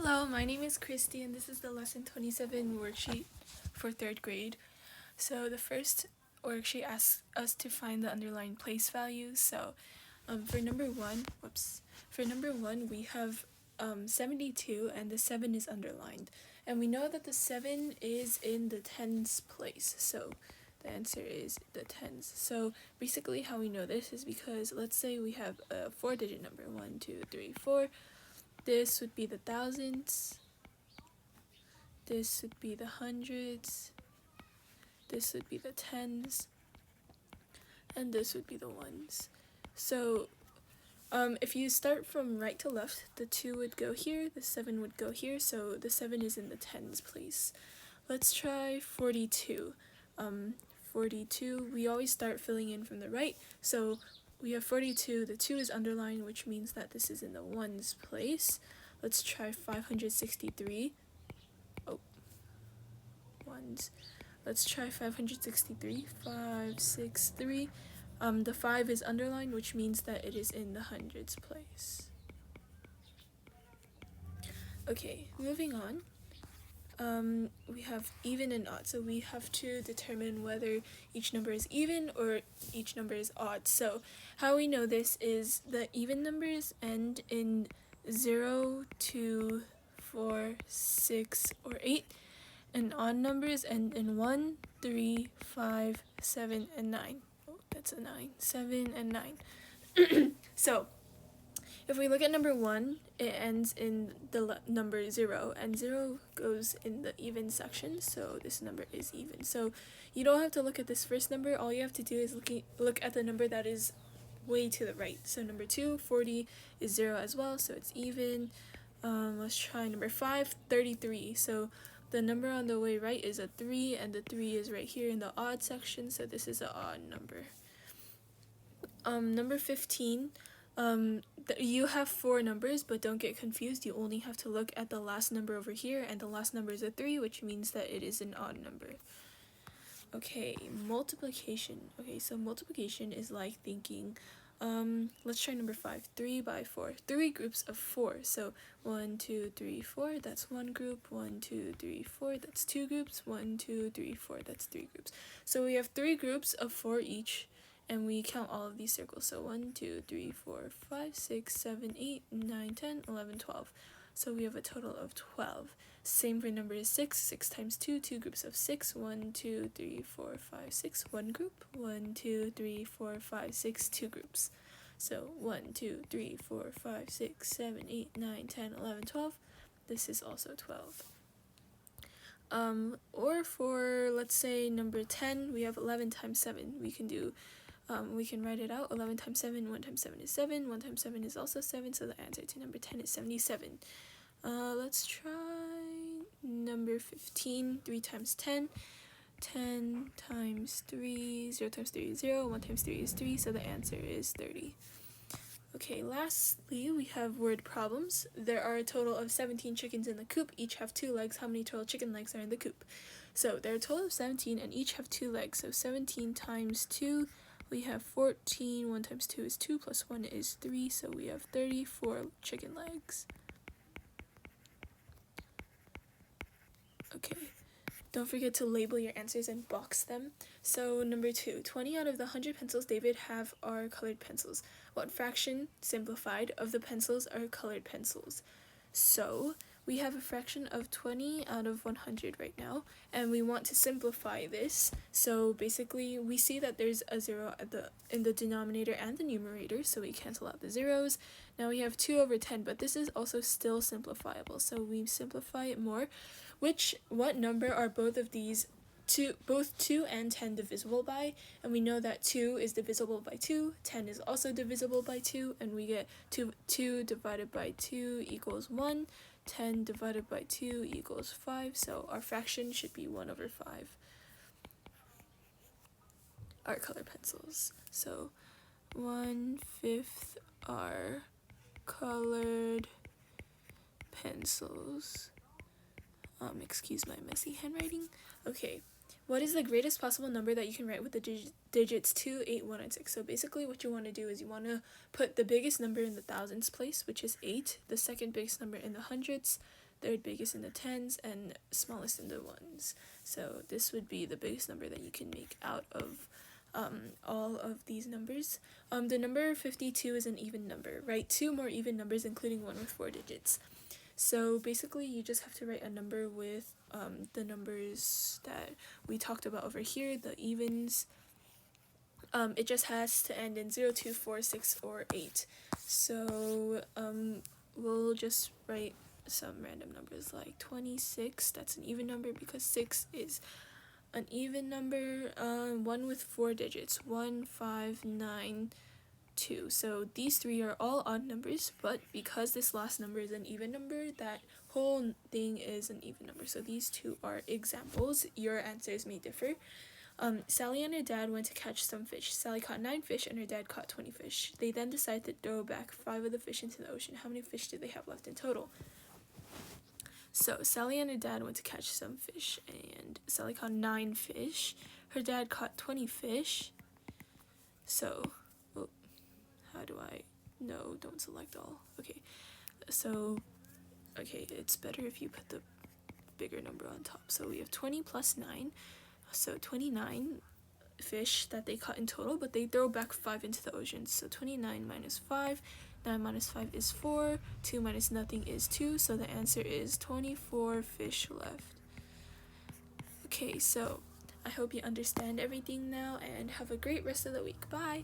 Hello, my name is Christy and this is the lesson 27 worksheet for 3rd grade. So the first worksheet asks us to find the underlying place values. So for number one we have 72 and the 7 is underlined. And we know that the 7 is in the tens place. So the answer is the tens. So basically how we know this is because let's say we have a 4-digit number, 1, 2, 3, 4. This would be the thousands, this would be the hundreds, this would be the tens, and this would be the ones. So if you start from right to left, the 2 would go here, the 7 would go here, so the 7 is in the tens place. Let's try 42. 42, we always start filling in from the right, so we have 42, the 2 is underlined, which means that this is in the ones place. Let's try 563. Ones. Let's try 563. 563. The 5 is underlined, which means that it is in the hundreds place. Okay, moving on. We have even and odd, so we have to determine whether each number is even or each number is odd. So how we know this is the even numbers end in 0, 2, 4, 6, or 8, and odd numbers end in 1, 3, 5, 7, and 9. Oh, that's a 9. 7 and 9. So if we look at number 1, it ends in the number 0, and 0 goes in the even section, so this number is even. So you don't have to look at this first number, all you have to do is look at the number that is way to the right. So number 2, 40, is 0 as well, so it's even. Let's try number 5, 33. So the number on the way right is a 3, and the 3 is right here in the odd section, so this is an odd number. Number 15. You have 4 numbers, but don't get confused. You only have to look at the last number over here, and the last number is a 3, which means that it is an odd number. Okay, multiplication. Okay, so multiplication is like thinking, let's try number 5, 3 by 4. 3 groups of 4, so 1, 2, 3, 4, that's 1 group, 1, 2, 3, 4, that's 2 groups, 1, 2, 3, 4, that's 3 groups. So we have 3 groups of 4 each, and we count all of these circles. So 1, 2, 3, 4, 5, 6, 7, 8, 9, 10, 11, 12. So we have a total of 12. Same for number 6. 6 times 2, 2 groups of 6. 1, 2, 3, 4, 5, 6. 1 group. 1, 2, 3, 4, 5, 6. 2 groups. So 1, 2, 3, 4, 5, 6, 7, 8, 9, 10, 11, 12. This is also 12. Or for, let's say, number 10, we have 11 times 7. We can write it out. 11 times 7, 1 times 7 is 7, 1 times 7 is also 7, so the answer to number 10 is 77. Let's try number 15, 3 times 10, 10 times 3, 0 times 3 is 0, 1 times 3 is 3, so the answer is 30. Okay, lastly, we have word problems. There are a total of 17 chickens in the coop. Each have 2 legs. How many total chicken legs are in the coop? So there are a total of 17, and each have 2 legs. So 17 times 2, we have 14. 1 times 2 is 2, plus 1 is 3, so we have 34 chicken legs. Okay, don't forget to label your answers and box them. So number 2, 20 out of the 100 pencils David have are colored pencils. What fraction, simplified, of the pencils are colored pencils? So we have a fraction of 20 out of 100 right now, and we want to simplify this. So basically we see that there's a 0 in the denominator and the numerator, so we cancel out the zeros. Now we have 2 over 10, but this is also still simplifiable, so we simplify it more. What number are both of these, both 2 and 10, divisible by? And we know that 2 is divisible by 2, 10 is also divisible by 2, and we get 2 divided by 2 equals 1, 10 divided by 2 equals 5, so our fraction should be 1 over 5. Our color pencils. So 1/5 are colored pencils. Excuse my messy handwriting. Okay, what is the greatest possible number that you can write with the digits 2, 8, 1, and 6? So basically what you want to do is you want to put the biggest number in the thousands place, which is 8, the second biggest number in the hundreds, third biggest in the tens, and smallest in the ones. So this would be the biggest number that you can make out of all of these numbers. The number 52 is an even number. Write two more even numbers, including one with 4 digits. So basically, you just have to write a number with the numbers that we talked about over here, the evens. It just has to end in 0, 2, 4, 6, or 8. So we'll just write some random numbers like 26. That's an even number because 6 is an even number. 1 with 4 digits, 1, 5, 9, 2. So these three are all odd numbers, but because this last number is an even number, that whole thing is an even number. So these two are examples. Your answers may differ. Sally and her dad went to catch some fish. Sally caught 9 fish and her dad caught 20 fish. They then decided to throw back 5 of the fish into the ocean. How many fish did they have left in total? So Sally and her dad went to catch some fish, and Sally caught 9 fish. Her dad caught 20 fish. So, how do I? No, don't select all. Okay, so, it's better if you put the bigger number on top. So we have 20 plus 9, so 29 fish that they caught in total, but they throw back 5 into the ocean. So 29 minus 5, 9 minus 5 is 4, 2 minus nothing is 2, so the answer is 24 fish left. Okay, so I hope you understand everything now, and have a great rest of the week. Bye!